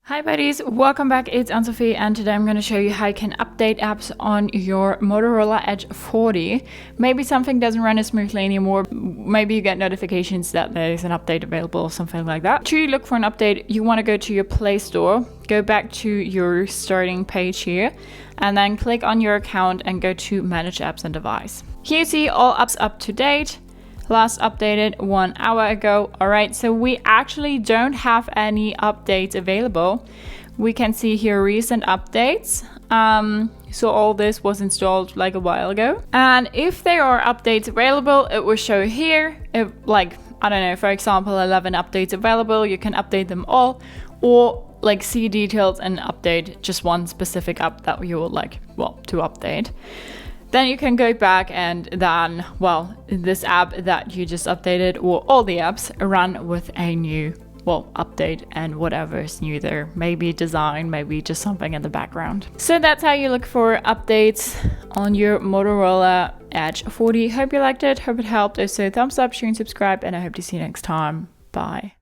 Hi buddies, welcome back. It's Anne-Sophie and today I'm going to show you how you can update apps on your Motorola Edge 40. Maybe something doesn't run as smoothly anymore. Maybe you get notifications that there's an update available or something like that. To look for an update, you want to go to your Play Store, go back to your starting page here, and then click on your account and go to Manage Apps and Device. Here you see all apps up to date. Last updated 1 hour ago. Alright, so we actually don't have any updates available. We can see here recent updates. So all this was installed like a while ago. And if there are updates available, it will show here. If, like, I don't know, for example, 11 updates available, you can update them all. Or like see details and update just one specific app that you would like, well, to update. Then you can go back and then, well, this app that you just updated or all the apps run with a new, well, update and whatever is new there. Maybe design, maybe just something in the background. So that's how you look for updates on your Motorola Edge 40. Hope you liked it, hope it helped. If so, thumbs up, share and subscribe, and I hope to see you next time. Bye.